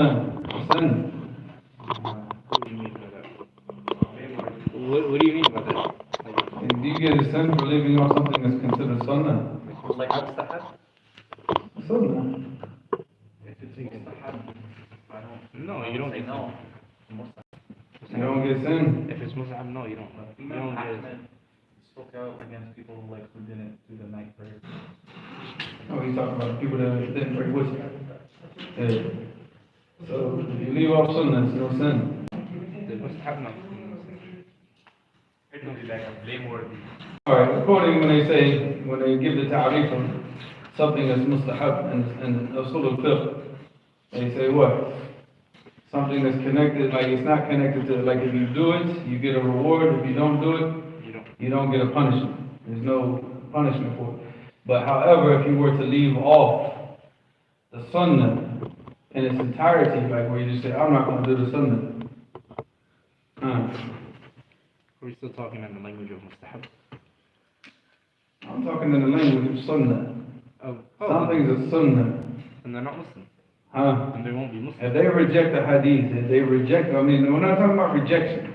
Sin. What do you mean by that? What do you mean by that? Do you get a sin for leaving off something that's considered sunnah? Like mustahab? Sunnah. If it's mustahab, I don't. No, you don't say get no. You don't get sin. If it's mustahab, no, you don't. You Imam don't get it. Ahmed spoke out against people like who didn't do the night prayer. Oh, he's talking about people that didn't pray with you. Yeah. So if you leave off sunnah, it's no sin. The mustahab, no. It would be like a blameworthy. Alright, according when they give the ta'rif of something that's mustahab and usul al-fiqh, they say what? Something that's connected, like it's not connected to, like if you do it, you get a reward. If you don't do it, you don't get a punishment. There's no punishment for it. But however, if you were to leave off the sunnah in its entirety, like where you just say, I'm not going to do the sunnah. We're still talking in the language of mustahab. I'm talking in the language of sunnah. Oh, Something's a sunnah. and they're not Muslim. Huh? And they won't be Muslim. If they reject a hadith, if they reject, I mean, we're not talking about rejection.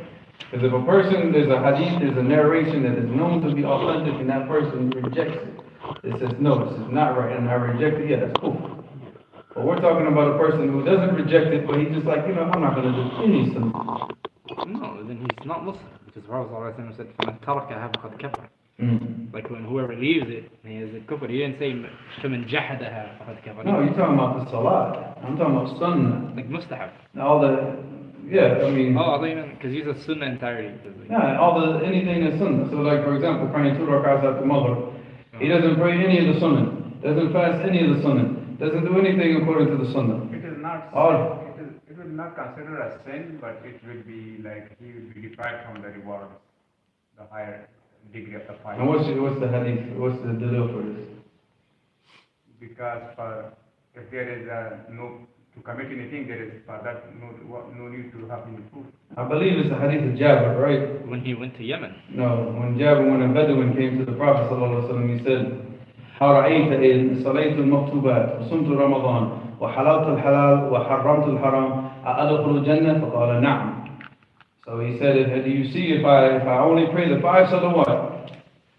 Because if a person, there's a hadith, there's a narration that is known to be authentic, and that person rejects it. It says, no, this is not right, and I reject it, yeah, that's cool. But we're talking about a person who doesn't reject it, but he's just like, I'm not going to do any sunnah. No, then he's not Muslim. Because the Prophet ﷺ said, فَمَنْ تَرَكَهَا فَقَدْ كَفَرَ. Like when whoever leaves it, he is a kufr. He didn't say, فَمَنْ جَحَدَهَا فَقَدْ كَفَرَ. No, you're talking about the salat. I'm talking about sunnah. Like mustahab. All the, yeah, I mean. Oh, I thought you meant, because he's a sunnah entirety. Yeah, anything that's sunnah. So like, for example, praying 2 rakats after Maghrib. He doesn't pray any of the sunnah. Doesn't fast any of the sunnah. Doesn't do anything according to the sunnah. It is not All, it will not consider a sin, but it will be like he will be deprived from the reward, the higher degree of the fire. and what's the hadith? What's the delil for this? Because if there is no to commit anything, there is for that no need to have any food. I believe it's the hadith of Jabir, right? When he went to Yemen. No, when a Bedouin came to the Prophet ﷺ, he said, أرأيت إن صليت المكتوبات وصمت رمضان وحللت الحلال وحرمت الحرام أأدخل الجنة؟ فقال نعم. So he said, do you see if I only pray the 5 salawat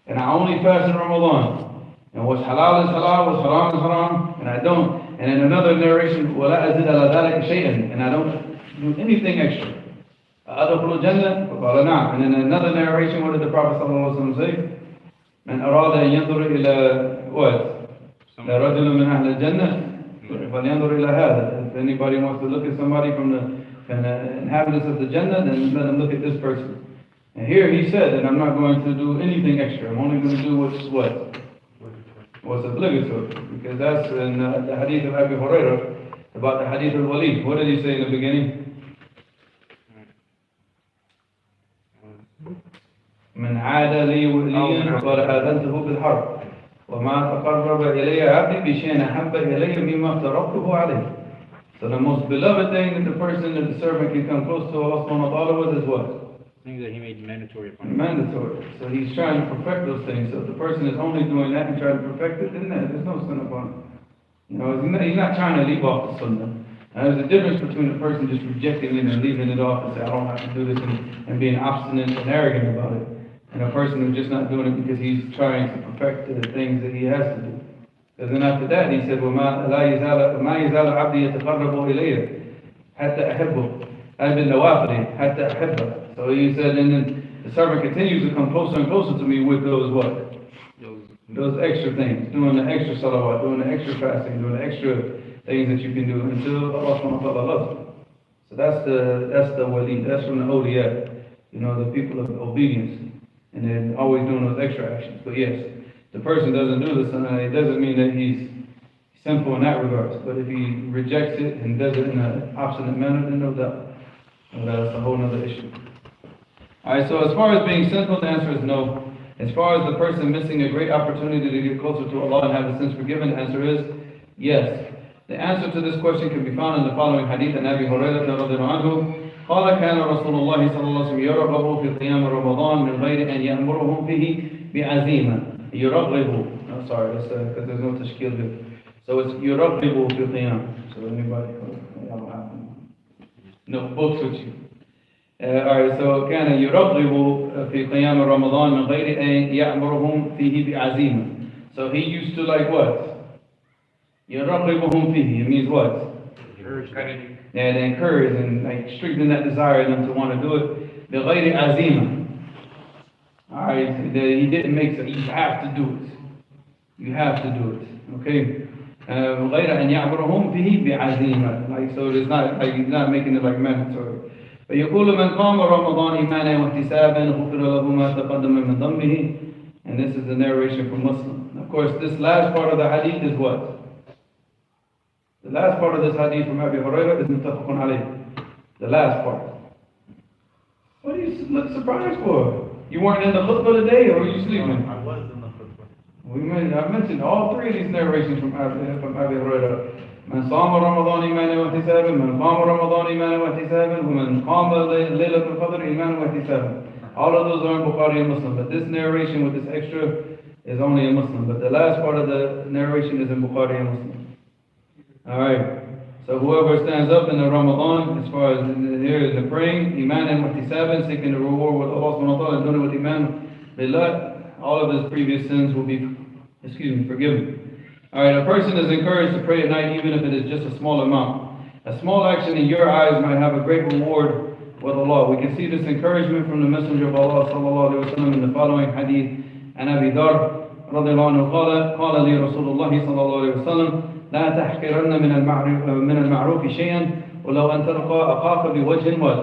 and I only fast in Ramadan and what's halal is halal, what's haram is haram, and I don't, and in another narration, ولا أزيد على ذلك شيئا, and I don't do anything extra. أأدخل الجنة؟ فقال نعم. And in another narration, what did the Prophet ﷺ say? من أراد أن ينظر إلى what? لرجل من أهل الجنة فلينظر إلى هذا. If anybody wants to look at somebody from the inhabitants of the Jannah, then let them look at this person. And here he said that I'm not going to do anything extra. I'm only going to do what's obligatory. Because that's in the hadith of Abu Hurairah about the hadith of Walid. What did he say in the beginning? من عاد لي وليا فقد آذنته بالحرب وما تقرب إلي عبدي بشيء أحب إلي مما افترضته عليه. So the most beloved thing that the person, that the servant can come close to Allah subhanahu wa ta'ala with is what? Things that he made mandatory upon him. Mandatory. So he's trying to perfect those things. So if the person is only doing that and trying to perfect it, then there's no sin upon him. He's not trying to leave off the sunnah. Now, there's a difference between a person just rejecting it and leaving it off and say, I don't have to do this, and being obstinate and arrogant about it. And a person who's just not doing it because he's trying to perfect the things that he has to do. And then after that, he said, وَمَا يَزَالُ عَبْدِي يَتَقَرَّبُ إِلَيَّ حَتَّى أَحِبُّهُ أَنَا بِالنَّوَافِلِ حَتَّى أَحِبَّهُ. So he said, and then the servant continues to come closer and closer to me with those what? Those extra things, doing the extra salawat, doing the extra fasting, doing the extra things that you can do until Allah subhanahu wa ta'ala loves you. So that's the wali, that's from the awliya, the people of obedience. And then always doing those extra actions. But yes, the person doesn't do this, it doesn't mean that he's sinful in that regard. But if he rejects it and does it in an obstinate manner, then no doubt. That's a whole other issue. Alright, so as far as being sinful, the answer is no. As far as the person missing a great opportunity to get closer to Allah and have his sins forgiven, the answer is yes. The answer to this question can be found in the following hadith an Abi Hurairah radiallahu anhu. قال كان رسول الله صلى الله عليه وسلم يرغب في قيام رمضان من غير أن يأمرهم به بعزيمة. يرغب. I'm sorry, that's because there's no tashkil here. So it's يرغب في قيام. So anybody, notebooks with you. Alright, so كان يرغب في قيام رمضان من غير أن يأمرهم فيه بعزيمة. So he used to like what? يرغبهم فيه, it means what? Yeah, they encourage and like strengthen that desire in them to want to do it. بغير عزيمة. Alright, he didn't make it, you have to do it. You have to do it, okay? غير أن يأمرهم فيه بعزيمة. Like, so it's not, like, he's not making it like mandatory. فيقول من قام رمضان إيمانا واحتسابا غفر له ما تقدم من ذنبه. And this is the narration from Muslim. Of course, this last part of the hadith is what? The last part of this hadith from Abi Hurairah is muttafaqun alayh. The last part. What do you look surprised for? You weren't in the khutbah today, or were you sleeping? I was in the khutbah. I mentioned all three of these narrations from Abi Hurairah. من صام رمضان إيمانا واحتسابا من قام رمضان إيمانا واحتسابا ومن قام ليلة القدر إيمانا واحتسابا. All of those are in Bukhari and Muslim, but this narration with this extra is only in Muslim. But the last part of the narration is in Bukhari and Muslim. Alright, so whoever stands up in the Ramadan, as far as here is the praying, Iman and Muhtisaban, seeking the reward with Allah subhanahu wa ta'ala, and doing it with Iman, Billah, all of his previous sins will be, forgiven. Alright, a person is encouraged to pray at night even if it is just a small amount. A small action in your eyes might have a great reward with Allah. We can see this encouragement from the Messenger of Allah sallallahu alayhi wa sallam in the following hadith. And Abi Dhar radiallahu anhu قال لي رسول الله صلى الله عليه وسلم لا تحقرن من المعروف شيئا ولو أن تلقى أخاك بوجه what?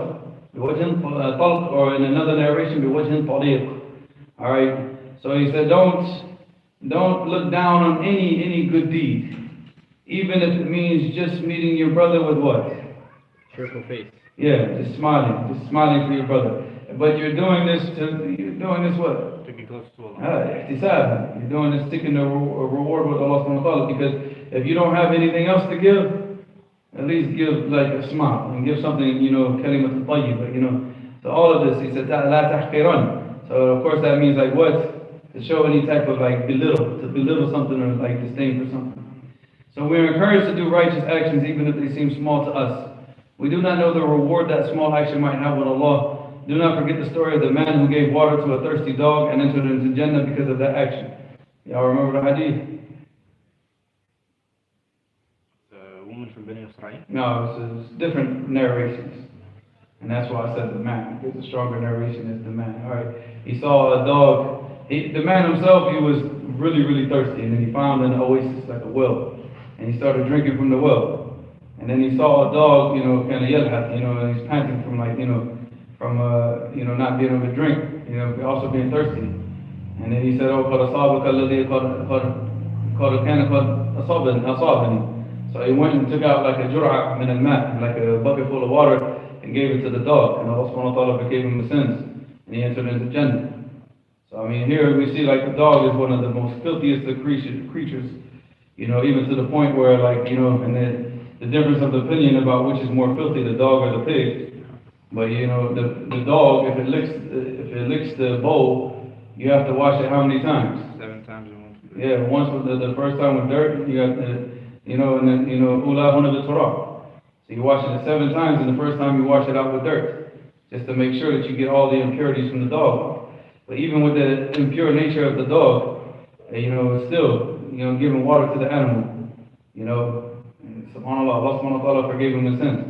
بوجه طلق, or in another narration بوجه طليق. Alright, so he said don't look down on any good deed, even if it means just meeting your brother with what? Cheerful face. Yeah, just smiling for your brother. But you're doing this what? To get close to Allah. Ihtisab. You're doing this seeking a reward with Allah subhanahu wa ta'ala, because if you don't have anything else to give, at least give like a smile and give something, kalimat al-tayyib, So all of this, he said, la tahqiran. So of course that means like what? To show any type of like to belittle something or like disdain for something. So we're encouraged to do righteous actions even if they seem small to us. We do not know the reward that small action might have with Allah. Do not forget the story of the man who gave water to a thirsty dog and entered into Jannah because of that action. Y'all remember the hadith? The woman from Bani Israel? No, it's different narrations. And that's why I said the man, because the stronger narration is the man. Alright, he saw a dog. The man himself, he was really, really thirsty, and then he found an oasis, like a well, and he started drinking from the well. And then he saw a dog, kind of yelhat, and he's panting from not being able to drink, also being thirsty. And then he said, "Oh, قد أصابك الذي كان قد أصابني." So he went and took out like a jur'a min al-ma', like a bucket full of water, and gave it to the dog, and Allah subhanahu wa ta'ala forgave him the sins, and he entered into Jannah. So I mean, here we see like the dog is one of the most filthiest of creatures, even to the point where like, and the difference of the opinion about which is more filthy, the dog or the pig. But the dog, if it licks the bowl, you have to wash it how many times? 7 times in one. Yeah, once with the first time with dirt, you have to, and then, ula huna b'turab. So you wash it 7 times, and the first time you wash it out with dirt, just to make sure that you get all the impurities from the dog. But even with the impure nature of the dog, it's still, giving water to the animal, and subhanAllah, Allah subhanahu wa ta'ala forgave him the sins.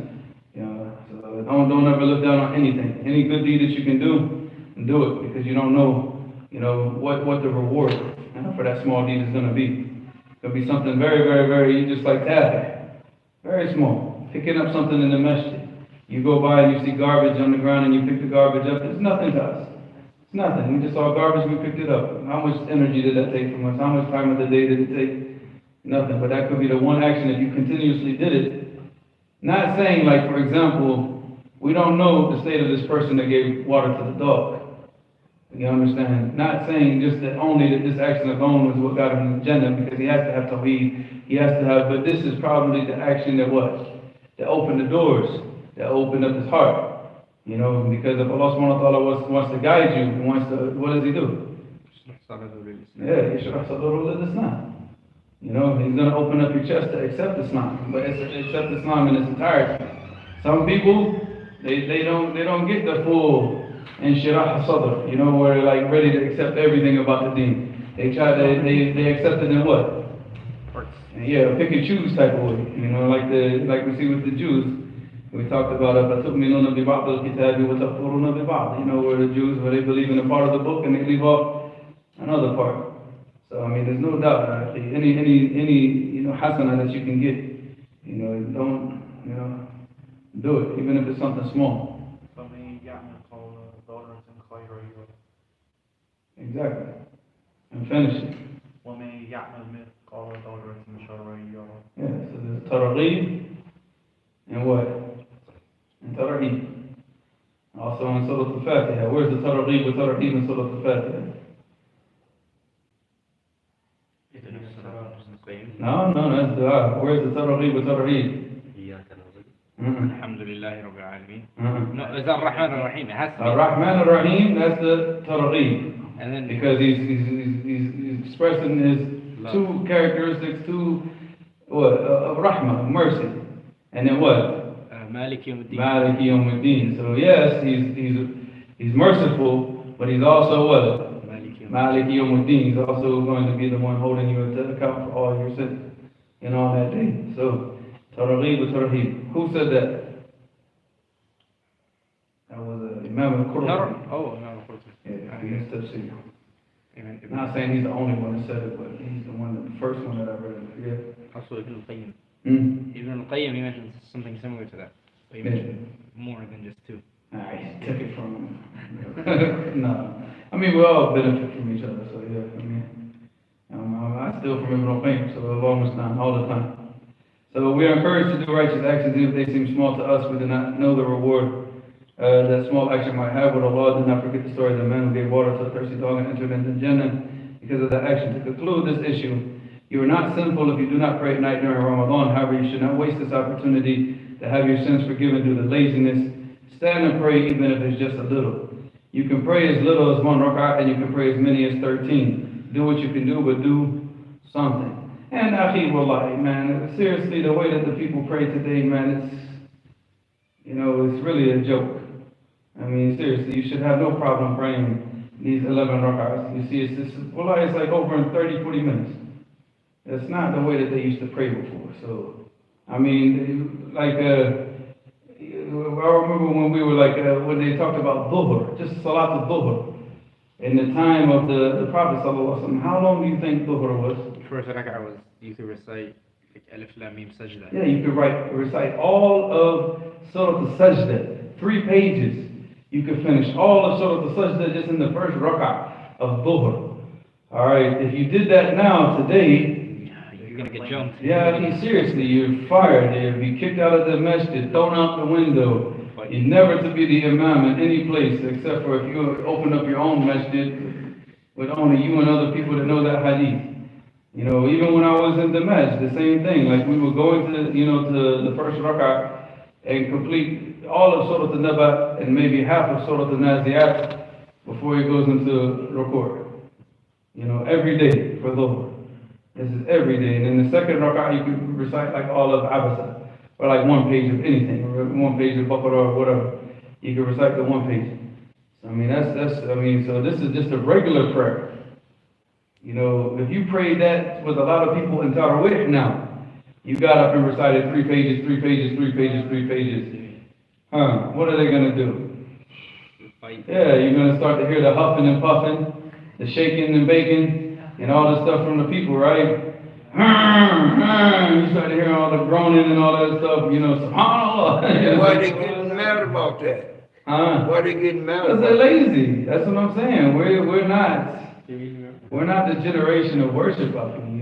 So don't ever look down on anything. Any good deed that you can do it, because you don't know, what the reward for that small deed is going to be. It could be something very, very, very, just like that, very small. Picking up something in the masjid. You go by and you see garbage on the ground and you pick the garbage up. It's nothing to us. It's nothing. We just saw garbage, we picked it up. How much energy did that take from us? How much time of the day did it take? Nothing. But that could be the one action if you continuously did it. Not saying like, for example, we don't know the state of this person that gave water to the dog. You understand? Not saying just that only that this action alone was what got him in Jannah, because he has to have tawheed, he has to have, but this is probably the action that that opened the doors, that opened up his heart. Because if Allah subhanahu wa ta'ala wants to guide you, what does he do? Yeah, yashrah sadruhu lil-Islam. He's going to open up your chest to accept Islam, but accept Islam in its entirety. Some people, They don't get the full inshirah sadr, you know, where they're like ready to accept everything about the deen. They accept it in what? Yeah, pick and choose type of way. You know, like we see with the Jews. We talked about فَتُؤْمِنُونَ بِبَعْضِ الْكِتَابِ وَتَكْفُرُونَ بِبَعْض. You know, where the Jews, where they believe in a part of the book and they leave off another part. So I mean, there's no doubt that any you know hasana that you can get, you know, don't do it, even if it's something small. Exactly. And finish it. Yeah, so there's targhib and what? And targhib. Also in Surah Al-Fatiha. Where's the targhib with targhib in Surah Al-Fatiha? No, that's dua. Where's the targhib with targhib? Alhamdulillah Rabbil Alameen. No, it's Ar-Rahman Ar-Rahim. It has to be. Ar-Rahman Ar-Rahim, that's the targhib. And then Because he's expressing his two characteristics, of rahmah, mercy. And then what? Malik Yawmuddin. Malik Yawmuddin. So yes, he's merciful, but he's also what? Malik Yawmuddin. He's also going to be the one holding you to account for all your sins, on that day. So, targhib wa tarhib. Who said that? That was Imam al-Qurtubi. Oh, Imam al-Qurtubi. Yeah, he's tafsir. Not saying he's the only one that said it, but he's the first one that I read it. Yeah. Also Ibn al-Qayyim. Mm. Ibn al-Qayyim, he mentions something similar to that. But he mentioned more than just two. I took it from him. No. I mean, we all benefit from each other, so yeah, I steal from Ibn al-Qayyim, so I've almost done all the time. So we are encouraged to do righteous actions even if they seem small to us. We do not know the reward that small action might have with Allah. Do not forget the story of the man who gave water to a thirsty dog and entered into Jannah because of that action. To conclude this issue, you are not sinful if you do not pray at night during Ramadan. However, you should not waste this opportunity to have your sins forgiven due to laziness. Stand and pray even if it's just a little. You can pray as little as 1 rak'ah and you can pray as many as 13. Do what you can do, but do something. And akhi wallahi, man, seriously, the way that the people pray today, man, it's really a joke. I mean, seriously, you should have no problem praying these 11 rak'ahs. You see, it's like over in 30, 40 minutes. That's not the way that they used to pray before. So, I mean, I remember when we were when they talked about dhuhr, just salat al-dhuhr, in the time of the Prophet sallallahu alaihi wasallam. How long do you think dhuhr was? First rak'ah was, you could recite Alif Lam Mim Sajda. Yeah, you could recite all of Surah Al-Sajda, 3 pages. You could finish all of Surah Al-Sajda just in the first rak'ah of dhuhr. Alright, if you did that now, today, you're going to get jumped. yeah, I mean, seriously, you're fired. You'll be kicked out of the masjid, thrown out the window. You're never to be the imam in any place except for if you open up your own masjid with only you and other people that know that hadith. Even when I was in the masjid, the same thing. Like we would go into, to the first rak'ah and complete all of Surah Al-Naba and maybe half of Surah Al-Naziyat before he goes into ruku'. Every day for dhuhr. This is every day. And in the second rak'ah, you could recite like all of Abasa, or like 1 page of anything, or 1 page of Baqarah or whatever. You could recite the 1 page. So so this is just a regular prayer. If you pray that with a lot of people in Tarawih now, you got up and recited 3 pages, 3 pages, 3 pages, 3 pages. What are they going to do? Yeah, you're going to start to hear the huffing and puffing, the shaking and baking, and all the stuff from the people, right? You start to hear all the groaning and all that stuff, subhanAllah. Why they getting mad about that? Why they getting mad Because about they're that? lazy. That's what I'm saying. We're not the generation of worship of them,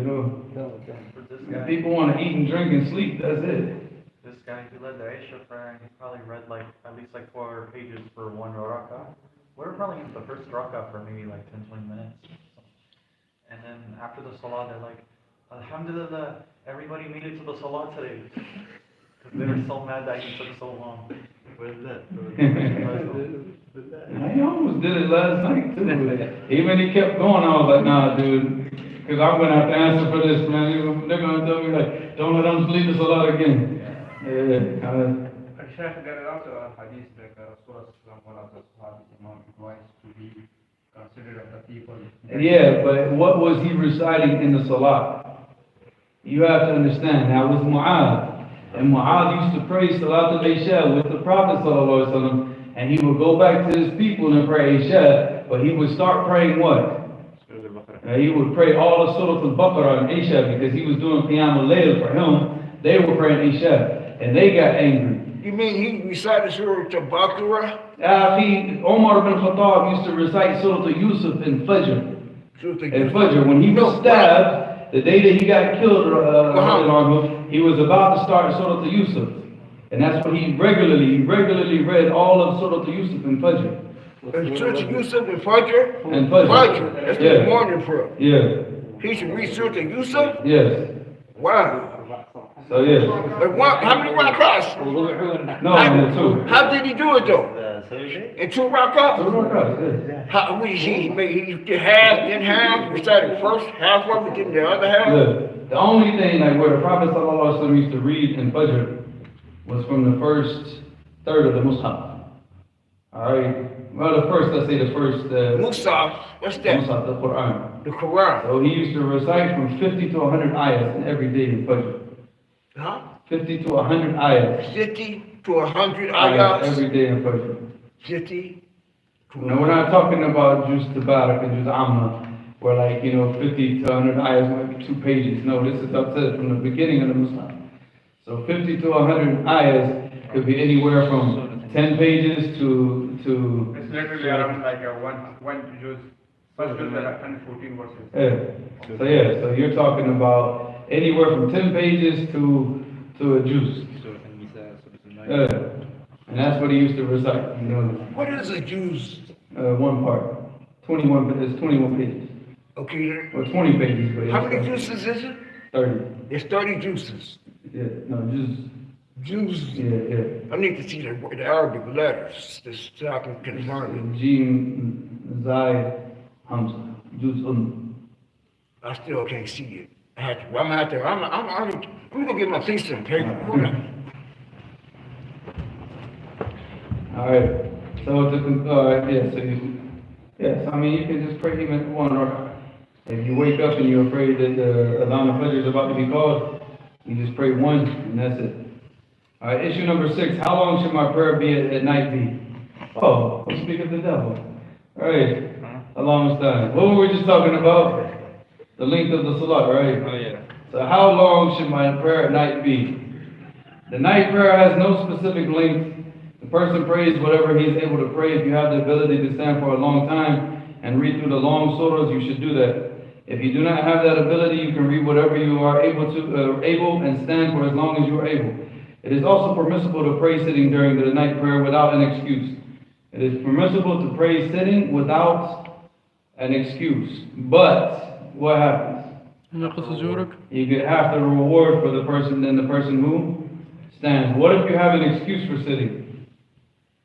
For this guy, People want to eat and drink and sleep, that's it. this guy who led the Aisha prayer, he probably read at least 4 pages for 1 rak'ah. We're probably in the first rak'ah for maybe 10, 20 minutes. And then after the salah, they're like, Alhamdulillah, everybody made it to the salah today. Because they were so mad that he took so long. Where's that? I almost did it last night too. Even he kept going, I was like, nah, dude, because I'm going to have to answer for this, man. They're going to tell me, don't let them leave the salah again. Yeah. Sheikh, there is also a hadith that Rasulullah one of the Sahabi Imam advised to be considered of the people. Yeah, but what was he reciting in the salah? You have to understand. Now, it was Mu'adh. And Mu'adh used to pray Salat al-Isha with the Prophet ﷺ, and he would go back to his people and pray Isha, but he would start praying what? He would pray all of Surah al-Baqarah and Isha because he was doing Qiyam al-Layl for him. They were praying Isha, and they got angry. You mean he recited Surah Al-Baqarah? Omar bin Khattab used to recite Surah Yusuf in Fajr. In Fajr, when he was stabbed, the day that he got killed, he was about to start Surah Yusuf. And that's what he regularly read all of Surah Yusuf in Fajr. And Surah Yusuf and Fajr? And Fajr. That's the morning prayer. Yeah. He should read Surah Yusuf? Yes. Wow. So yes. How many rakats? No, in two. How did he do it though? In 2 rakats? Two rakats, yes. How would he did half, then half, recited first half of it, then the other half? Look, the only thing like where the Prophet ﷺ used to read in Fajr was from the first third of the Mus'haf. Alright? Well, let's say the first... Mus'haf, what's that? Mus'haf, the Quran. The Quran. So he used to recite from 50 to 100 ayahs in every day in Fajr. Huh? 50 to 100 ayahs. 50 to 100 ayahs. Every day in Fajr. 50 to Now we're not talking about Juz Tabarak and Juz Amma, where 50 to 100 ayahs might be 2 pages. No, this is up to from the beginning of the Muslim. So 50 to 100 ayahs could be anywhere from 10 pages to It's literally around like a one juz. First juz there are 114 verses. So you're talking about anywhere from 10 pages to a juz. And that's what he used to recite. What is a juice? One part. 21 pages. Okay, then. Or 20 pages. But How many juices is it? 30. It's 30 juices. Yeah, no, juz. Juice. Yeah. I need to see the Arabic letters so I can confirm Jim, Zai, Hamza. Juz I still can't see it. I'm gonna get my piece of paper. Hold on. Alright. So I mean you can just pray even one or if you wake up and you're afraid that the Adhan al-Fajr is about to be called, you just pray one and that's it. Alright, issue number 6, how long should my prayer be at night be? Oh, don't speak of the devil. Alright, how long is time? What were we just talking about? The length of the salat, right? Oh yeah. So how long should my prayer at night be? The night prayer has no specific length. The person prays whatever he is able to pray. If you have the ability to stand for a long time and read through the long surahs, you should do that. If you do not have that ability, you can read whatever you are able and stand for as long as you are able. It is also permissible to pray sitting during the night prayer without an excuse. It is permissible to pray sitting without an excuse. But what happens? You get half the reward for the person than the person who stands. What if you have an excuse for sitting?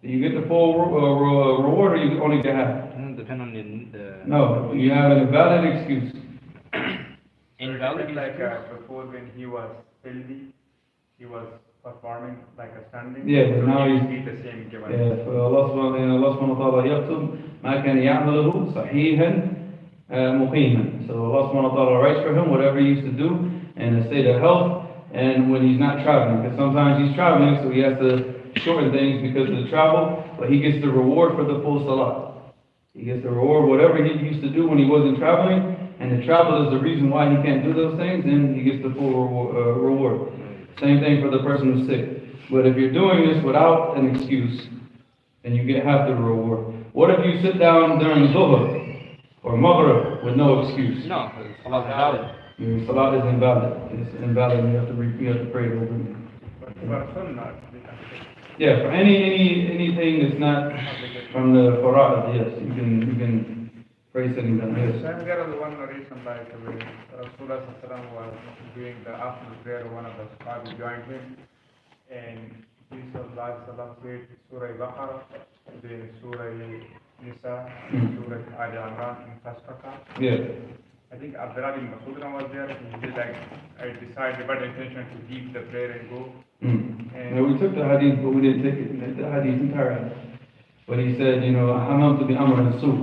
Do you get the full reward or you only get half? Depend on the No, you have an invalid excuse. invalid. Like before when he was healthy, he was performing like a standing. Yeah, but now he he's... need the same given. Yeah, فالله سبحانه وتعالى يكتب ما كان يعمله صحيحا مقيما. So Allah subhanahu wa ta'ala writes for him whatever he used to do in a state of health and when he's not traveling. Because sometimes he's traveling, so he has to shorten things because of the travel, but he gets the reward for the full salah. He gets the reward whatever he used to do when he wasn't traveling, and the travel is the reason why he can't do those things, and he gets the full reward. Same thing for the person who's sick. But if you're doing this without an excuse, then you get half the reward. What if you sit down during Zuhr or Maghrib with no excuse? No, Salah is invalid. Your salat is invalid. It's invalid and you have to pray it over again. But for sunnah, we can say. Yeah, for anything that's not from the Fara'id, yes, you can pray sitting down, yes. Then there was one narration like when Rasulullah was doing the after prayer, one of the Sahabi joined him, and he said Surah Baqarah, then Surah Nisa, Surah Al Imran in first rakah. Yeah. I think Abdullah bin Masud was there, he did like, I decided by the intention to leave the prayer and go. Yeah, we took the hadith, but we didn't take it, the hadith entirely. But he said, you know, حممت بأمر السوء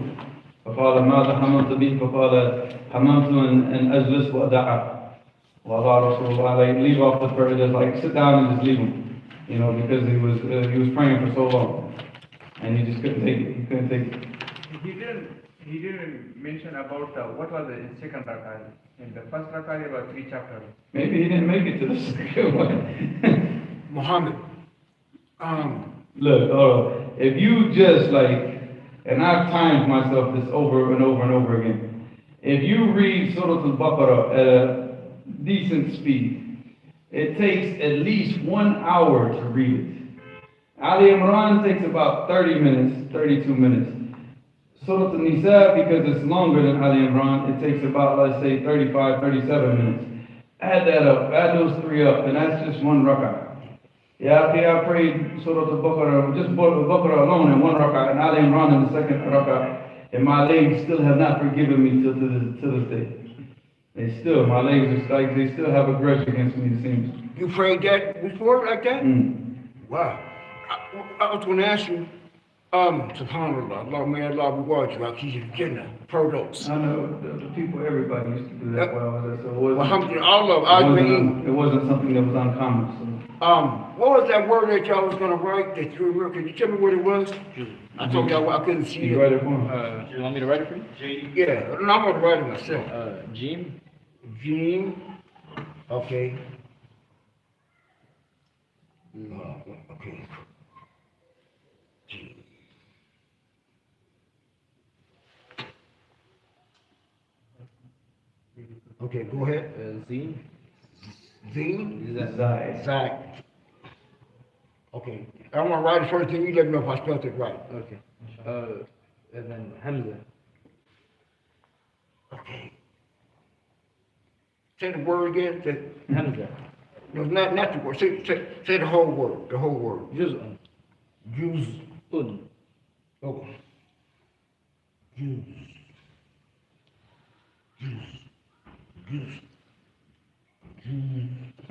فقال ماذا حممت به فقال حممت أن أجلس وأدعى وأضع رسول الله, like leave off the prayer, just like sit down and just leave him, you know, because he was praying for so long and he just couldn't take it, he couldn't take it. He didn't mention about what was the second rakah. In the first rakah, there were 3 chapters. Maybe he didn't make it to the second one. Muhammad, Look, if you just like, and I've timed myself this over and over and over again. If you read Surah Al-Baqarah at a decent speed, it takes at least 1 hour to read it. Ali Imran takes about 30 minutes, 32 minutes. Surah Al-Nisa, because it's longer than Ali Imran, it takes about, let's say, 35, 37 minutes. Add that up, add those 3 up, and that's just 1 rak'ah. Yeah, okay, I prayed Surah Al-Baqarah, just Al-Baqarah alone in 1 rak'ah, and Ali Imran in the second rak'ah, and my legs still have not forgiven me till to this day. My legs are like, they still have a grudge against me, it seems. you prayed that before like that? Mm. Wow. I was going to ask you, subhanAllah, Allah may Allah reward you, like he's in Jannah, produce. I know, the people, everybody used to do that when I was there, so it wasn't, Alhamdulillah, it wasn't something that was uncommon, so. what was that word that y'all was gonna write that you were, can you tell me what it was? I told y'all I couldn't see You it. write it for him? You want me to write it for you? Yeah, and I'm gonna write it myself. Jim. Gene, okay. Okay. Gene. Okay, go ahead. Zine. Zine? Zai. Zach. Okay, I'm gonna write it first, then you let me know if I spelled it right. Okay. And then Hamza. Okay. Say the word again. Hamza. No, not the word. Say the whole word. The whole word. جزء. Use. Un. Oh. Use.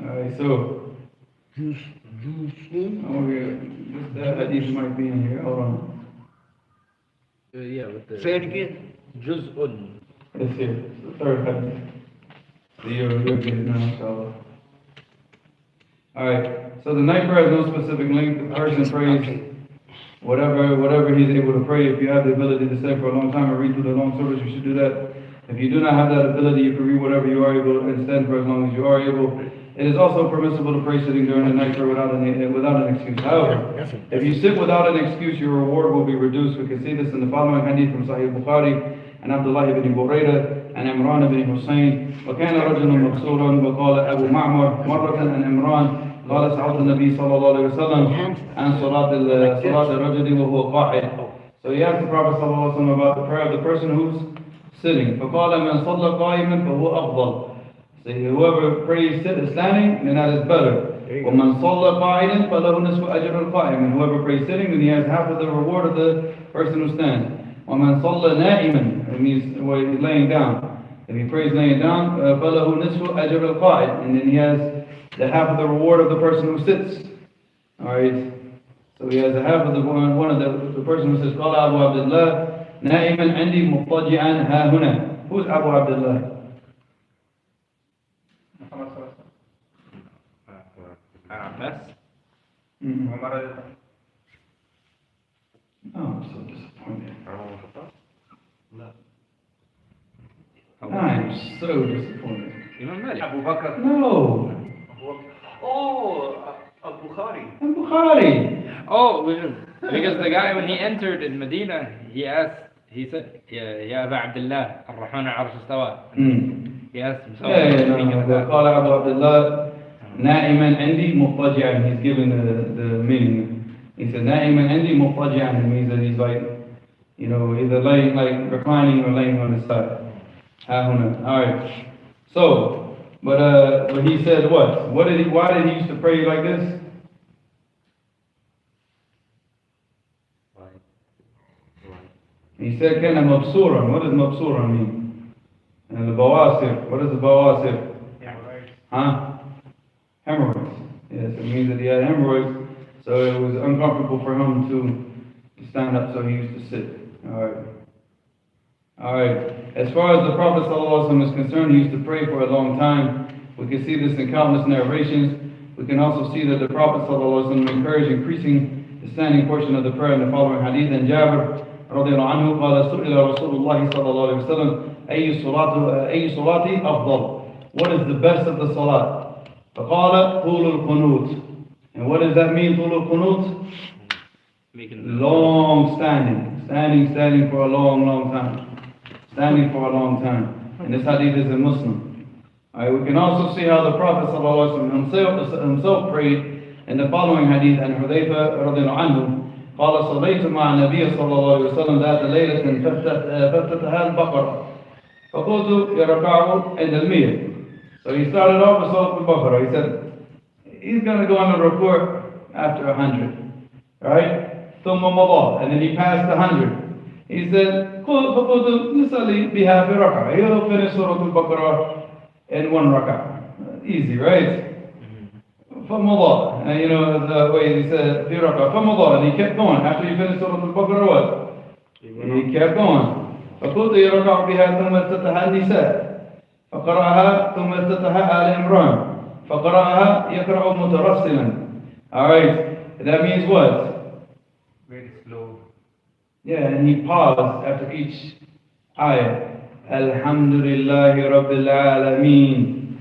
Alright, so, Use. that hadith might be in here, hold on. Yeah, with the. Say it again. جزء. It's here, it's the 3rd hadith. So you'll get it now, inshallah. Alright, so the night prayer has no specific length, the person prays whatever he's able to pray. If you have the ability to stay for a long time and read through the long surahs, you should do that. If you do not have that ability, you can read whatever you are able and stand for as long as you are able. It is also permissible to pray sitting during the night prayer without an excuse. However, if you sit without an excuse, your reward will be reduced. We can see this in the following hadith from Sahih Bukhari and Abdullah ibn Burayda and Imran ibn Hussein. وكان رجل مقصورا وقال أبو معمر مرة عن إمران قال سألت النبي صلى الله عليه وسلم عن صلاة الرجل وهو قاعد. So he asked the Prophet صلى الله عليه وسلم about the prayer of the person who's sitting. فقال من صلى قائما فهو أفضل. So whoever prays standing, then that is better. ومن صلى قاعدا فله نصف أجر القائم. And whoever prays sitting, then he has half of the reward of the person who stands. ومن صلى نائما, it means where he's laying down. If he prays laying down, فله نصف أجر القائد, and then he has the half of the reward of the person who sits. Alright, so he has a half of the one of the person who says, قال أبو عبد الله نائما عندي مضطجعا ها هنا. Who's Abu Abdullah? Abbas. Oh, I'm so disappointed. No. I'm so disappointed. Imam Malik. Abu Bakr. No, Oh, Al-Bukhari. I'm Bukhari. Oh, because the guy, when he entered in Medina, he said, Ya Aba Abdullah, Ar-Rahman al-Arsh istawa. He asked him, no. قال أبو عبد الله نائما عندي مضطجعا. He's giving the meaning. He said نائما عندي مضطجعا. It means that he's like, you know, either laying, like reclining or laying on his side. ها هنا. All right. So, but he said what? Why did he used to pray like this? He said, كان مبصورا. What does مبصورا mean? And the bawasir, what is the bawasir? Hemorrhoids. Huh? Hemorrhoids. Yes, it means that he had hemorrhoids, so it was uncomfortable for him to stand up, so he used to sit. Alright. Alright. As far as the Prophet ﷺ is concerned, he used to pray for a long time. We can see this in countless narrations. We can also see that the Prophet ﷺ encouraged increasing the standing portion of the prayer in the following hadith. And Jabir رضي الله عنه قال سئل رسول الله صلى الله عليه وسلم أي صلاة أفضل? What is the best of the salat? فقال طول القنوت. And what does that mean, طول القنوت? Long standing for a long time. Standing for a long time. And this hadith is in Muslim. Alright, we can also see how the Prophet ﷺ himself prayed in the following hadith. And Hudayfa رضي الله عنه قال صليت مع النبي صلى الله عليه وسلم ذات ليلة فافتتها البقرة فقلت يركع عند المية. So he started off with Surah Al-Baqarah. He said he's going to go on the report after 100, right? ثم مضى, and then he passed 100. He said فقلت نصلي بها في ركعة. He'll finish Surah Al-Baqarah in one rak'ah. Easy, right? فمضى, and you know the way he said في ركعة فمضى, and he kept going. After he finished Surah Al-Baqarah, what? He kept going. فقلت يركع بها ثم افتتح النساء فقرأها ثم افتتح آل عمران فقرأها يقرأ مترسلا. Alright, that means what? Very slow. Yeah, and he paused after each ayah. Alhamdulillahi Rabbil Alameen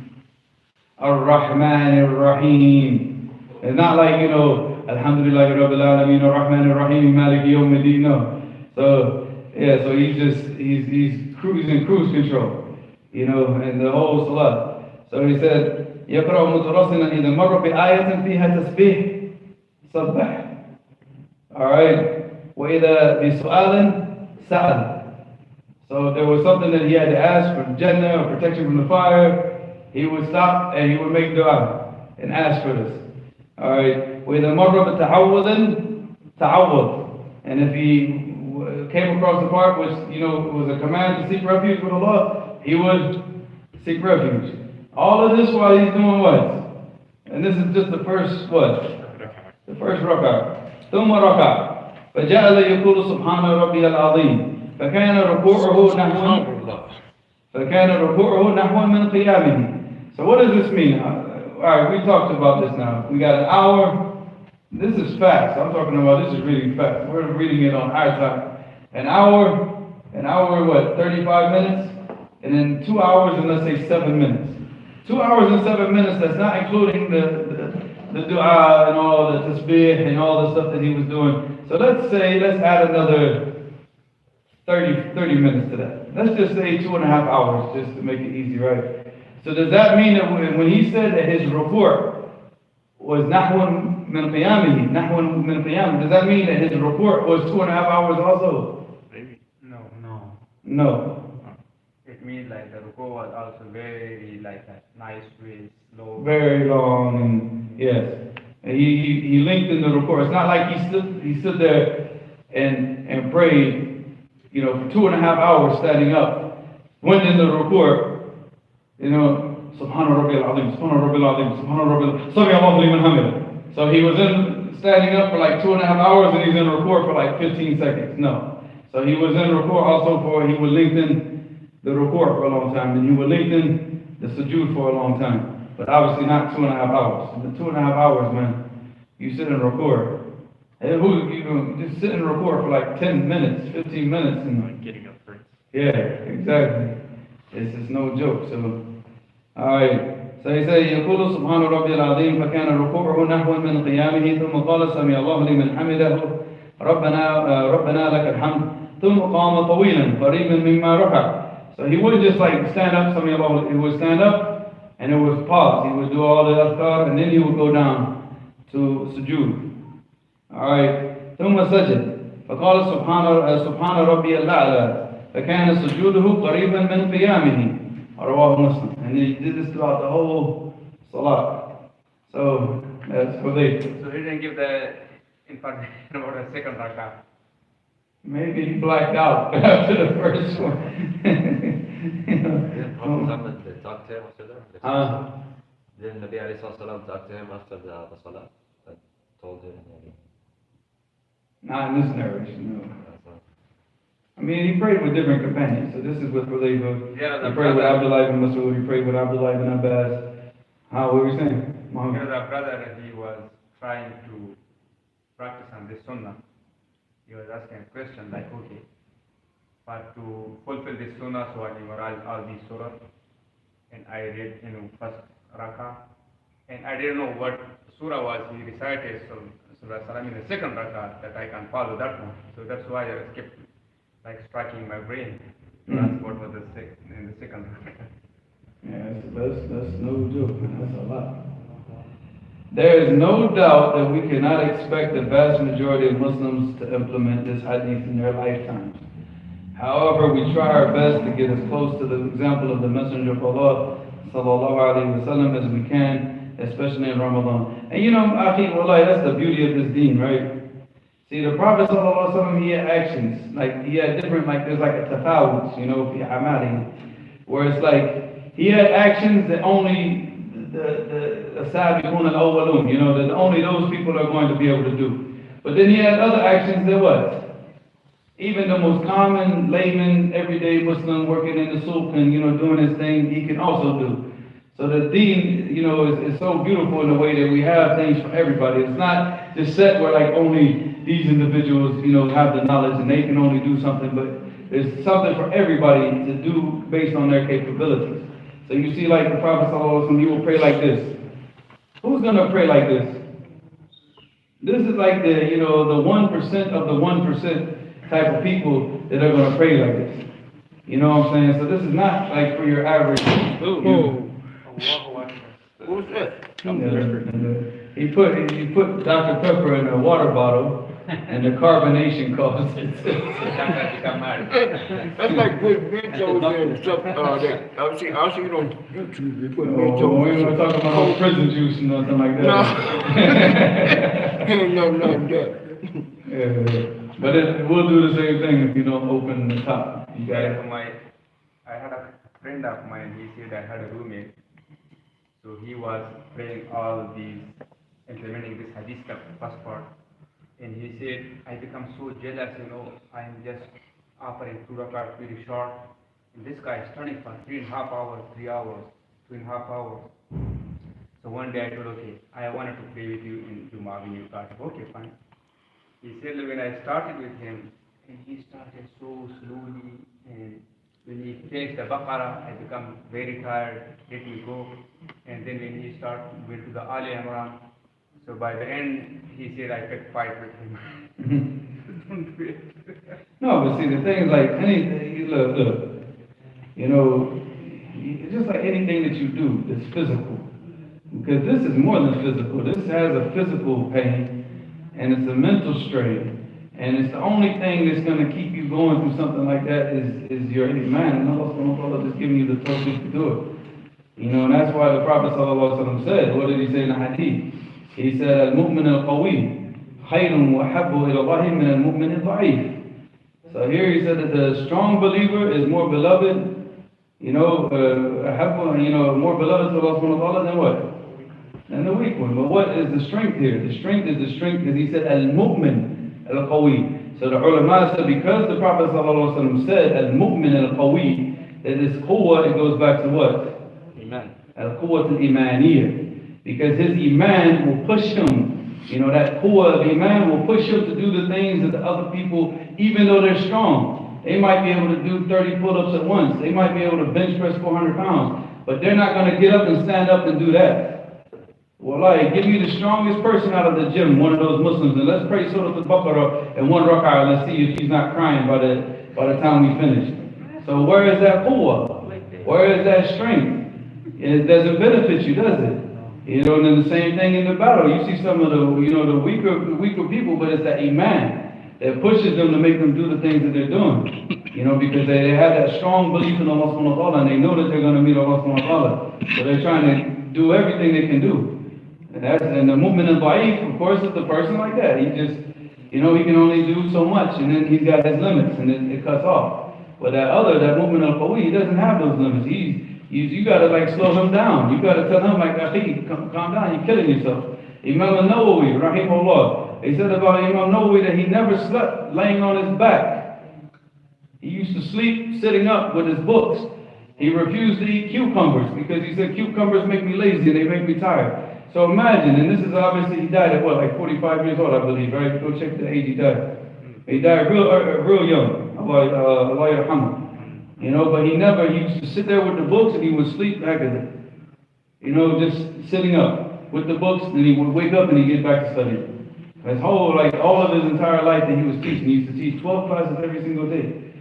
Ar-Rahman Ar-Rahim. It's not like, you know, Alhamdulillahi Rabbil Alameen Ar-Rahman Ar-Rahim Maliki Yawmiddin. No. So, yeah, so he's in cruise control. You know, and the whole salah. So he said, يقرأ مترسلا إذا مر بآية فيها تسبيح صبح. Alright. وإذا بسؤال سأل. So if there was something that he had to ask for Jannah or protection from the fire, he would stop and he would make dua and ask for this. Alright. وإذا مر بتعوذ تعوذ. And if he came across the part which, you know, was a command to seek refuge with Allah, he would seek refuge. All of this while he's doing what? And this is just the first what? The first rak'ah. ثم ركع فجعل يقول سبحان ربي العظيم فكان ركوعه نحو من قيامه. So what does this mean? Alright, we talked about this now. We got an hour. This is fast. I'm talking about this is really fast. We're reading it on our time. An hour what? 35 minutes? And then 2 hours and let's say 7 minutes. 2 hours and 7 minutes, that's not including the dua and all the tasbih and all the stuff that he was doing. So let's add another 30 minutes to that. Let's just say 2.5 hours just to make it easy, right? So does that mean that when he said that his report was nahwan min qiyamih, does that mean that his report was 2.5 hours also? Maybe. No. It means like the ruku was also very like a nice way, slow. Very long, and yes. And he lengthened the ruku. It's not like he stood there and prayed, you know, for 2.5 hours standing up. Went in the ruku, you know, Subhana Rabbil Azim, Subhana Rabbil Azim, Subhana Rabbil Sami Allahu liman hamida. So he was standing up for like 2.5 hours and he's in ruku for like 15 seconds. No. So he was in ruku also he would lengthen the ruku for a long time, and he would lengthen the sujood for a long time. But obviously not 2.5 hours. The 2.5 hours, man, you sit in ruku. Just sit in ruku for like 10 minutes, 15 minutes. And Getting up first. yeah, exactly. This is no joke. So, alright. So he said, يقول سبحان ربي العظيم فكان ركوعه نحو من قيامه ثم قال سمع الله لمن حمده ربنا لك الحمد ثم قام طويلا قريبا مما ركع. So he wouldn't just like stand up, he would stand up and it was pause. He would do all the adhkar and then he would go down to sujood. Alright. ثم سجد فقال سبحان ربي الأعلى فكان سجوده قريبا من قيامه. رواه Muslim. And he did this throughout the whole salah. So that's for they. So he didn't give the information about the second rak'ah. Maybe he blacked out after the first one. Didn't Prophet Muhammad talk to him after that? Ah. Didn't Nabi alayhi salatu talk to him after the salah? That told him, Not in this narration, no. that's not- I mean, he prayed with different companions, so this is with Hulayfa. Yeah, the He prayed with brother- Abdullah ibn Mas'ud, he prayed with Abdullah ibn Abbas. What were you saying, Here Muhammad? the brother, he was trying to practice on this sunnah. He was asking a question like, okay, but to fulfill this sunnah, so I memorized all these surah, and I read in first rakah, and I didn't know what surah was. He recited Surah Salam in the second rakah, that I can follow that one. So that's why I kept like striking my brain. So that's what was in the second rakah. Yeah, that's no joke, man. That's a lot. There is no doubt that we cannot expect the vast majority of Muslims to implement this hadith in their lifetimes. However, we try our best to get as close to the example of the Messenger of Allah sallallahu alaihi wasallam as we can, especially in Ramadan. And you know, akhi, wallahi, that's the beauty of this deen, right? See, the Prophet sallallahu alaihi wasallam, he had actions, like he had different, like there's like a tafawut, you know, fi amali, where it's like he had actions that only the sabiqun al-awwalun, you know, that only those people are going to be able to do. But then he had other actions that what? Even the most common layman, everyday Muslim working in the souk and, you know, doing his thing, he can also do. So the deen, you know, is so beautiful in the way that we have things for everybody. It's not just set where like only these individuals, you know, have the knowledge and they can only do something, but there's something for everybody to do based on their capabilities. So you see like the Prophet sallallahu alaihi wasallam, he will pray like this. Who's going to pray like this? This is like the, you know, the 1% of the 1% type of people that are going to pray like this. You know what I'm saying? So this is not like for your average. Oh, Allahu Akbar. what's that? He put Dr. Pepper in a water bottle, and the carbonation caused it. That's like putting Mentos and stuff, that, I've seen it on YouTube, they put Mentos. Oh, we ain't gonna talk about no prison juice or nothing like that. Ain't nothing like that. Yeah, but it will do the same thing if you don't open the top. You got Yeah, it. I had a friend of mine, he said I had a roommate. So he was praying all these, implementing this hadith first part. And he said, I become so jealous, you know, I'm just offering 2 rakats very short. And this guy is turning for 3.5 hours, 3 hours, 2.5 hours. So one day I told, okay, I wanted to pray with you in Juma when you got it. Okay, fine. He said when I started with him, and he started so slowly, and when he finished the Baqarah, I become very tired, let me go. And then when he went to the Ali Imran, so by the end, he said I could fight with him. Don't do it. No, but see, the thing is like anything, look, you know, it's just like anything that you do that's physical. Because this is more than physical. This has a physical pain, and it's a mental strain. And it's the only thing that's going to keep you going through something like that is your iman. And Allah subhanahu wa ta'ala just giving you the tawfiq to do it. You know, and that's why the Prophet sallallahu alaihi wasallam said, what did he say in the hadith? He said, al-mu'min al-qawi khayrun wa habbu ila Allahi min al-mu'min al-da'if. So here he said that the strong believer is more beloved, you know, more beloved to Allah subhanahu wa ta'ala than what? Than the weak one. But what is the strength here? The strength is because he said, al-mu'min al-qawi. So the ulama said, because the Prophet sallallahu alaihi wasallam said, al-mu'min al-qawi, that this quwwah, it goes back to what? Amen. Al-quwwat al-imaniyah. Because his iman will push him, you know, that quwwah of iman will push him to do the things that the other people, even though they're strong, they might be able to do 30 pull-ups at once. They might be able to bench press 400 pounds. But they're not going to get up and stand up and do that. Wallahi, give me the strongest person out of the gym, one of those Muslims, and let's pray Surah Al-Baqarah in 1 rak'ah, and let's see if he's not crying by the time we finish. So where is that quwwah? Where is that strength? It doesn't benefit you, does it? You know, and then the same thing in the battle. You see some of the, you know, the weaker people, but it's that iman that pushes them to make them do the things that they're doing. You know, because they have that strong belief in Allah subhanahu wa ta'ala, and they know that they're going to meet Allah subhanahu wa ta'ala. So they're trying to do everything they can do. And the mu'min al-da'if, of course, is the person like that. He just, you know, he can only do so much, and then he's got his limits, and it cuts off. But that movement of qawi, he doesn't have those limits. You gotta like slow him down. You gotta tell him like, Akhi, calm down, you're killing yourself. Imam al-Nawawi, rahimahullah, he said about Imam Nawawi that he never slept laying on his back. He used to sleep sitting up with his books. He refused to eat cucumbers because he said cucumbers make me lazy and they make me tired. So imagine, and this is obviously, he died at what, like 45 years old, I believe, right? Go check the age he died. He died real young, Allah yarhamah. You know, but he used to sit there with the books and he would sleep back at it. You know, just sitting up with the books, and he would wake up and he'd get back to studying. His whole, like, all of his entire life that he was teaching, he used to teach 12 classes every single day.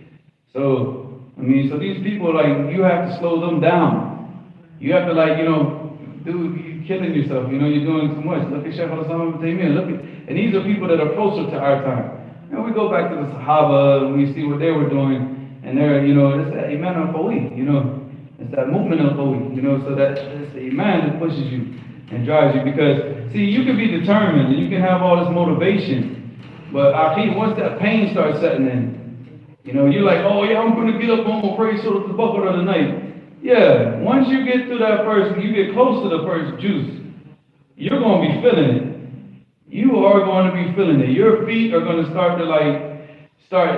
So, I mean, so these people, like, you have to slow them down. You have to, like, you know, dude, you're killing yourself, you know, you're doing too much. Look at Shaykh al-Islam ibn Taymiyyah, and these are people that are closer to our time. And we go back to the Sahaba and we see what they were doing. And they're, you know, it's that Iman al-Qawi, you know, it's that movement al-Qawi, you know, so that it's the Iman that pushes you and drives you. Because, see, you can be determined and you can have all this motivation, but Akhi, once that pain starts setting in, you know, you're like, oh yeah, I'm going to get up, I'm going to pray Surah Al-Baqarah tonight. Yeah, once you get to that first, you get close to the first juice, you're going to be feeling it. You are going to be feeling it. Your feet are going to start to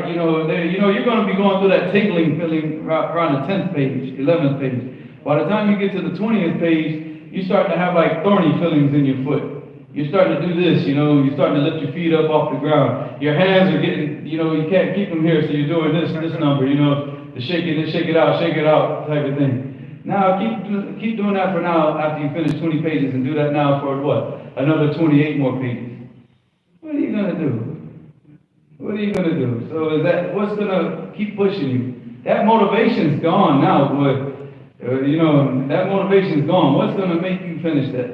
you know, you're going to be going through that tingling feeling around the 10th page, 11th page. By the time you get to the 20th page, you start to have like thorny feelings in your foot. You're starting to do this, you know, you're starting to lift your feet up off the ground. Your hands are getting, you know, you can't keep them here, so you're doing this number, you know, the shake it out type of thing. Now, keep doing that for now after you finish 20 pages, and do that now for what? Another 28 more pages. What are you going to do? What are you going to do? So what's going to keep pushing you? That motivation's gone now, boy. You know, that motivation's gone. What's going to make you finish that?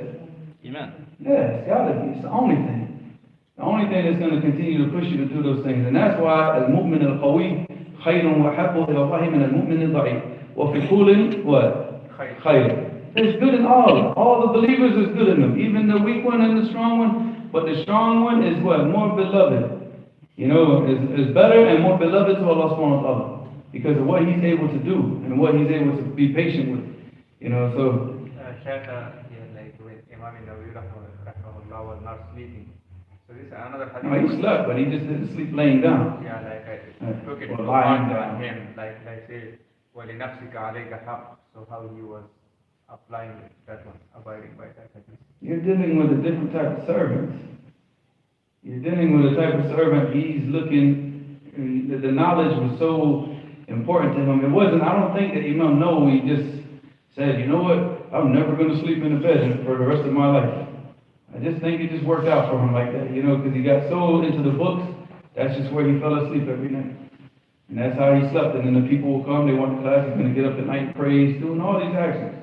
Amen. Yeah, it's got to be. It's the only thing. The only thing that's going to continue to push you to do those things. And that's why al-mu'min al-qawi khayrun wa habbu ila Allah min al-mu'min al-da'if. Wa fi kullin what? Khayr. There's good in all. All the believers is good in them. Even the weak one and the strong one. But the strong one is what? More beloved. You know, is better and more beloved to Allah subhanahu wa ta'ala because of what he's able to do and what he's able to be patient with. You know, so Shaykh, like when Imam Nawawi rahimahullah was not sleeping. So this is another hadith. no, he slept, but he just didn't sleep laying down. Yeah, like I took it Or to lying heart down. on him, like say, وَلِنَفْسِكَ عَلَيْكَ حَقٌّ. So how he was applying that one, abiding by that hadith. You're dealing with a different type of servant. You're dealing with a type of servant, he's looking, the knowledge was so important to him. It wasn't, I don't think that Imam Nawawi just said, you know what, I'm never going to sleep in the bed for the rest of my life. I just think it just worked out for him like that, you know, because he got so into the books, that's just where he fell asleep every night. And that's how he slept. And then the people will come, they want to class, he's going to get up at night and praise, doing all these actions,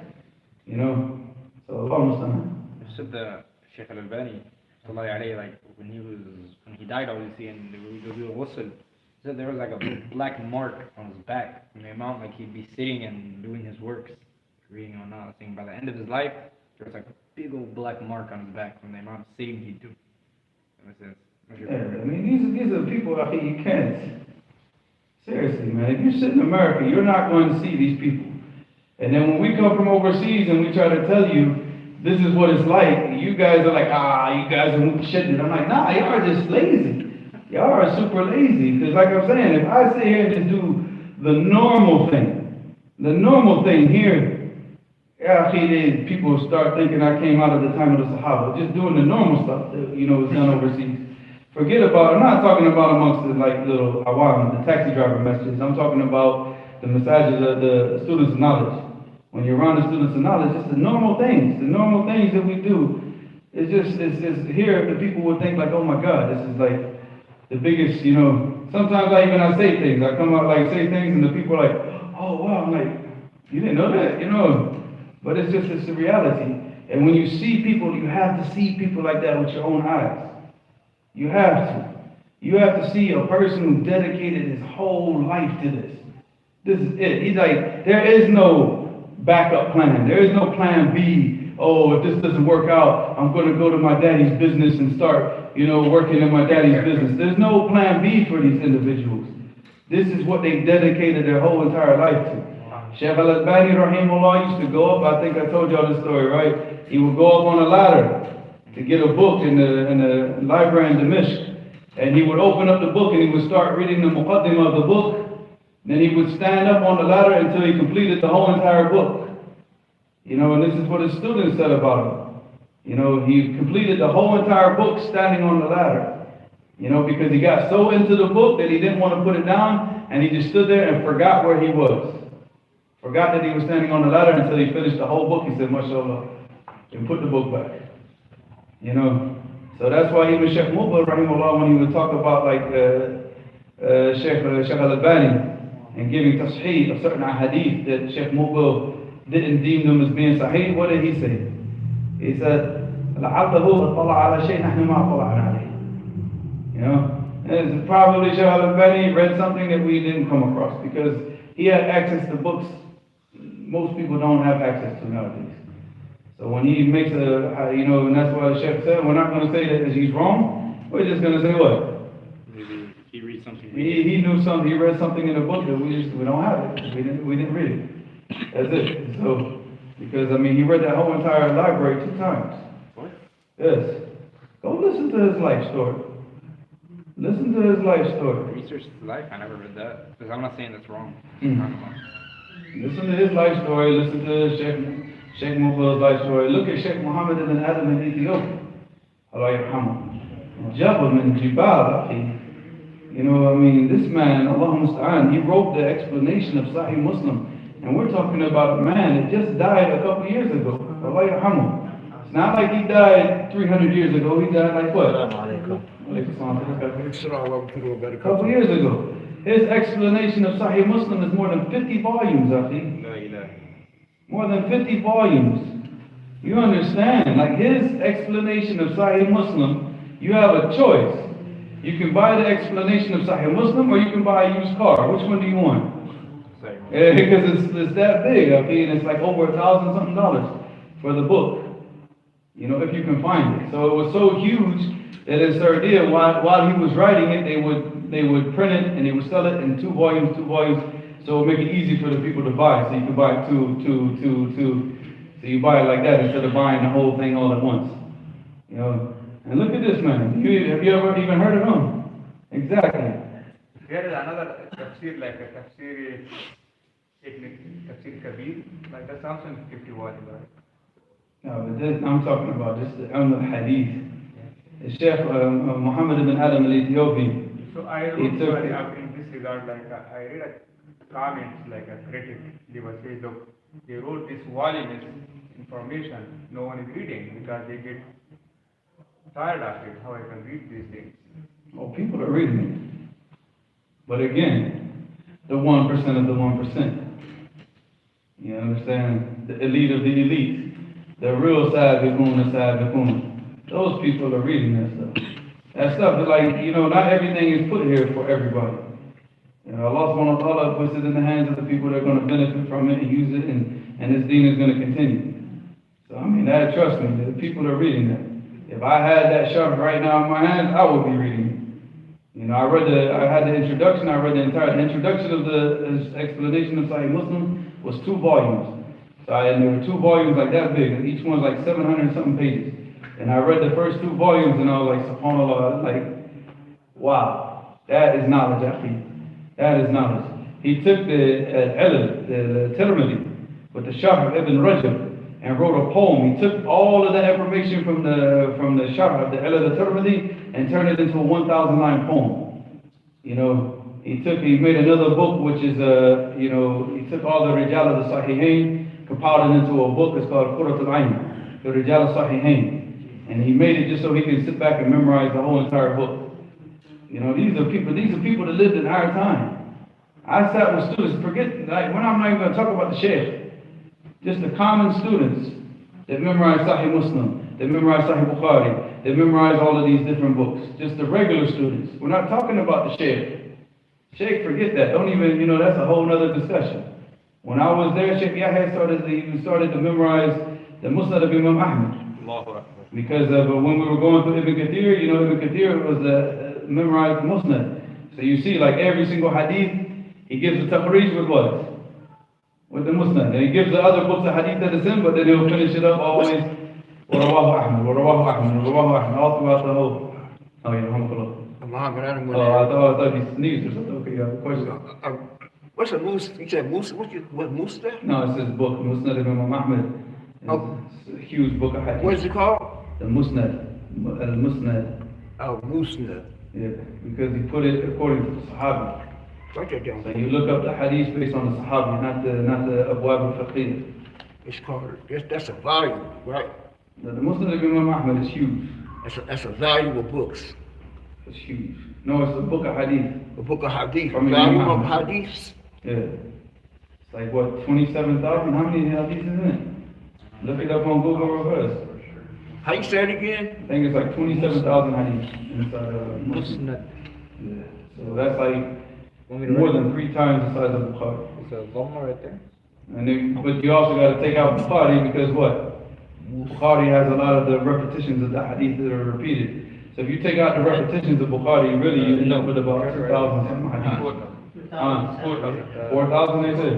you know. So Allah Muslim. Said the Shaykh al-Albani, like when he died, obviously, and we go do a ghusl, he said there was like a black mark on his back from the amount like he'd be sitting and doing his works, reading and whatnot. I think by the end of his life, there was like a big old black mark on his back from the amount of sitting he'd do. Yeah, I mean, these are people out here you can't. Seriously, man, if you sit in America, you're not going to see these people. And then when we come from overseas and we try to tell you, this is what it's like, you guys are like, you guys are shit. And I'm like, nah, y'all are just lazy. Y'all are super lazy. Because like I'm saying, if I sit here and just do the normal thing here, people start thinking I came out of the time of the Sahaba, just doing the normal stuff that, you know, is done overseas. Forget about, I'm not talking about amongst the like little awam, the taxi driver messages. I'm talking about the messages of the students of knowledge. When you're around the students of knowledge, it's the normal things that we do. It's here, the people would think like, oh my God, this is like the biggest, you know, sometimes I say things, I come out like say things and the people are like, oh wow, I'm like, you didn't know that, you know, but it's the reality. And when you see people, you have to see people like that with your own eyes. You have to see a person who dedicated his whole life to this. This is it. He's like, there is no backup plan. There is no plan B. Oh, if this doesn't work out, I'm going to go to my daddy's business and start, you know, working in my daddy's business. There's no plan B for these individuals. This is what they dedicated their whole entire life to. Shaykh al-Albani rahimahullah used to go up, I think I told y'all this story, right? He would go up on a ladder to get a book in the library in Damascus. And he would open up the book and he would start reading the muqaddimah of the book. Then he would stand up on the ladder until he completed the whole entire book. You know, and this is what his students said about him. You know, he completed the whole entire book standing on the ladder. You know, because he got so into the book that he didn't want to put it down, and he just stood there and forgot where he was. Forgot that he was standing on the ladder until he finished the whole book. He said, MashaAllah, and put the book back. You know, so that's why even Shaykh Mubil, rahimahullah, when he would talk about like Shaykh al-Albani and giving tasheeh of certain hadith that Shaykh Mubil didn't deem them as being sahih, what did he say? He said, لَعَلَّهُ اطَّلَعَ عَلَى شَيْءٍ نَحْنُ مَا اطَّلَعْنَا عَلَيْهِ. You know, and probably Shaykh al-Albani read something that we didn't come across because he had access to books most people don't have access to nowadays. So when he makes a, you know, and that's why the Sheikh said, we're not going to say that he's wrong, we're just going to say what? Maybe he read something. He knew something, he read something in a book that we don't have it, we didn't read it. That's it. So, because I mean, he read that whole entire library 2 times. What? Yes. Go listen to his life story. Listen to his life story. Research his life? I never read that. Because I'm not saying that's wrong. Listen to his life story. Listen to Sheikh Mubil's life story. Look at Sheikh Muhammad ibn Adam in Ethiopia. Allah yarhamu. Jabal min Jibal, akhi. You know, I mean, this man, Allah musta'an, he wrote the explanation of Sahih Muslim. And we're talking about a man that just died a couple years ago. Allah yarhamu. It's not like he died 300 years ago. He died like what? A couple years ago. His explanation of Sahih Muslim is more than 50 volumes, I think. More than 50 volumes. You understand? Like his explanation of Sahih Muslim, you have a choice. You can buy the explanation of Sahih Muslim or you can buy a used car. Which one do you want? Because it's that big. I mean, it's like over $1,000 something for the book. You know, if you can find it. So it was so huge that in Sardinia, while he was writing it, they would print it and they would sell it in 2 volumes, so it would make it easy for the people to buy. So you can buy two. So you buy it like that instead of buying the whole thing all at once. You know, and look at this man. Have you ever even heard of him? Exactly. There is another tafsir, like a tafsir Kabir, like that's also in 50 volumes, right? No, but this, I'm talking about this Hadith. The Sheikh Muhammad ibn Adam al-Ethiopian. So I wrote in this regard, like I read a comment, like a critic, they were saying, look, they wrote this volume is information no one is reading because they get tired of it, how I can read these things. Well, people are reading it. But again, the 1% of the 1%. You understand? The elite of the elite. The real Sabiqun. Those people are reading that stuff. That stuff is like, you know, not everything is put here for everybody. You know, Allah subhanahu wa ta'ala puts it in the hands of the people that are going to benefit from it and use it, and this deen is going to continue. So, I mean, trust me, the people are reading that. If I had that sharp right now in my hands, I would be reading it. You know, I had the introduction, I read the introduction of the explanation of Sahih Muslim was 2 volumes. So and there were 2 volumes like that big, and each one's like 700 and something pages. And I read the first 2 volumes and I was like, subhanAllah, like, wow, that is knowledge, Akhi. That is knowledge. He took the Tirmidhi with the Sharh of Ibn Rajab and wrote a poem. He took all of the information from the Sharh of the Tirmidhi and turned it into a 1,000-line poem. You know, he made another book which is, you know, he took all the Rijal of the Sahihain, compiled it into a book. It's called Qurrat al-Ayn, the Rijal al-Sahihain. And he made it just so he could sit back and memorize the whole entire book. You know, these are people that lived in our time. I sat with students, like, when I'm not even going to talk about the Sheikh, just the common students that memorize Sahih Muslim, that memorize Sahih Bukhari, that memorize all of these different books. Just the regular students. We're not talking about the Sheikh. Sheikh, forget that. Don't even, you know, that's a whole other discussion. When I was there, Sheikh Yahya started to memorize the Musnad of Imam Ahmad. Because when we were going through Ibn Kathir, you know, Ibn Kathir was memorized Musnad. So you see, like every single hadith, he gives the taqreej with what? With the Musnad. And he gives the other books of hadith that is in, but then he'll finish it up always. ورواه أحمد ورواه أحمد ورواه أحمد all throughout the whole. Oh yeah, alhamdulillah. Muhammad, I don't Oh, I thought he sneezed or something. Okay, you have a question? What's a moose? You said moose? What moose there? No, it's his book, Musnad ibn Imam Ahmed. Oh. It's a huge book of hadith. What is it called? The Musnad. Al-Musnad. Oh, moose nut. Yeah, because he put it according to the Sahabi. Write that down. So you look up the hadith based on the Sahabi, not the Abwab al-Fiqhiyya. It's called, that's a volume, right? The Musnad of Imam Ahmed is huge. That's a volume of books. It's huge. No, it's a book of hadith. A book of hadith, a From Imam volume of Ahmed. hadiths. Yeah. It's like what, 27,000? How many hadiths is in it? Look it up on Google reverse. How you say it again? I think it's like 27,000 hadiths inside of Muslim. Musnad. Yeah. So that's like Want me to more write than 3 times the size of Bukhari. It's a Dhamma right there. And then, but you also got to take out Bukhari because what? Bukhari has a lot of the repetitions of the hadith that are repeated. So if you take out the repetitions of Bukhari, really you end up with about 2,000 something hadith. 4,000 they said?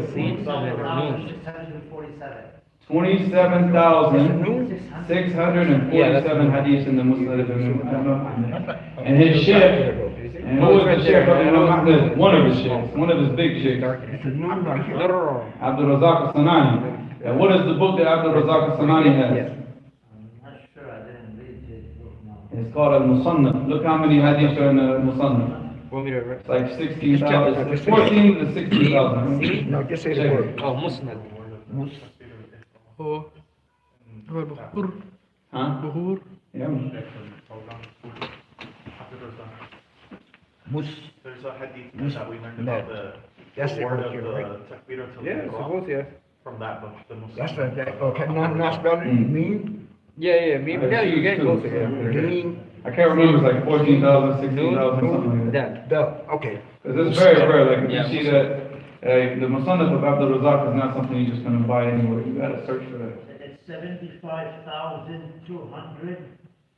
27,647 hadiths in the Musnad of Imam Ahmed. And his sheikh, and who was the sheikh of Imam Ahmed? One of his sheikhs, one of his big sheikhs. It's a new right here. Abdul Razak al-Sanani. And what is the book that Abdul Razak al-Sanani has? I'm not sure, I didn't read his book now. It's called al-Musannaf. Look how many hadiths are in the Musannaf. Want me to write? It's like 16,000, it's 14 to 16,000. No, just say the Check word. it. Oh, Musnad. هو هو البخور Huh? بخور Yeah. man. Mus. There's a hadith that we learned No. about the That's the word book of you're the right. takbir to Yeah, the I Quran suppose, yeah. from that book, the Muslim. That's what that, okay, not spelling, mean, Yeah, maybe now you're getting closer, yeah. mean, I can't remember, it's like 14,000, 16,000, something like that. That. the, okay. Because it's very rare, like if Yeah, you see that, the Musannaf of Abdul Razak is not something you're just gonna buy anywhere, you gotta search for that. It's 75,200,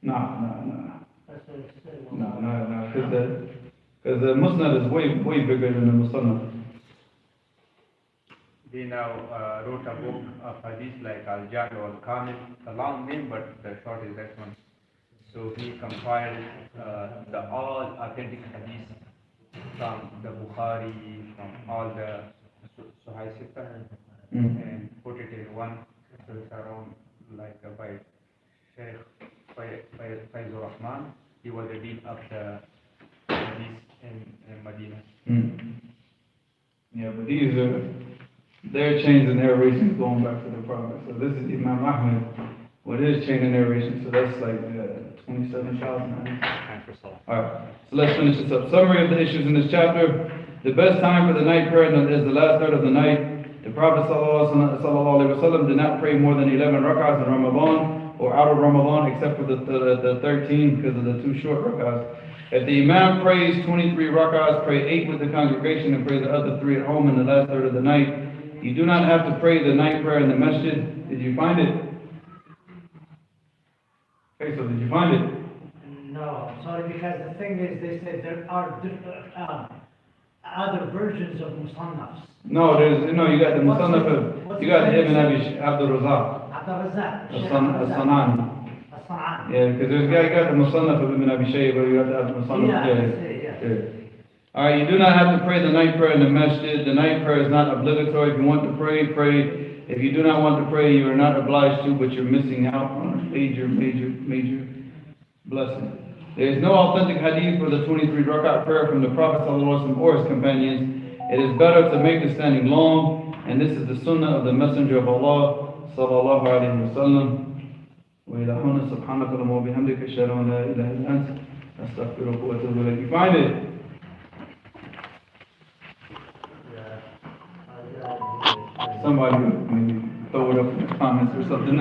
No, that's what it says. because the Musnad is way bigger than the Musannaf. He now wrote a book of hadith like Al-Jami or Kamil, a long name, but the short is that one. So he compiled the all authentic hadith from the Bukhari, from all the Sahih Sittah, and put it in one. So it's around like by Sheikh Faizur Rahman. He was the dean of the hadith in Medina. Yeah, but these are, their chains of narration going back to the Prophet. So this is Imam Ahmed with his chain of narration, so that's like 27,000. Time for Salah. Alright, so let's finish this up. Summary of the issues in this chapter. The best time for the night prayer is the last third of the night. The Prophet ﷺ did not pray more than 11 rak'ahs in Ramadan or out of Ramadan except for the 13 because of the 2 short rak'ahs. If the Imam prays 23 rak'ahs, pray 8 with the congregation and pray the other 3 at home in the last third of the night. You do not have to pray the night prayer in the masjid. Did you find it? Okay, so did you find it? No, sorry, because the thing is, they said there are different, other versions of Musannafs. No, you got the Musannaf of, you got the Ibn Abi Abdul Razak, Abdul Razak. As-Sanani. As-Sanani. Yeah, because there's you got the Musannaf of Ibn Abi Shayba, you got the Musannaf. Yeah. Alright, you do not have to pray the night prayer in the masjid. The night prayer is not obligatory. If you want to pray, pray. If you do not want to pray, you are not obliged to, but you're missing out on a major blessing. There is no authentic hadith for the 23 rak'ah prayer from the Prophet ﷺ or his companions. It is better to make the standing long, and this is the sunnah of the Messenger of Allah sallallahu alayhi wa sallam. وإلى هنا سبحانك اللهم وبحمدك أشهد أن لا إله إلا أنت أستغفرك وأتوب إليك. You find it? Somebody maybe throw it up in the comments or something.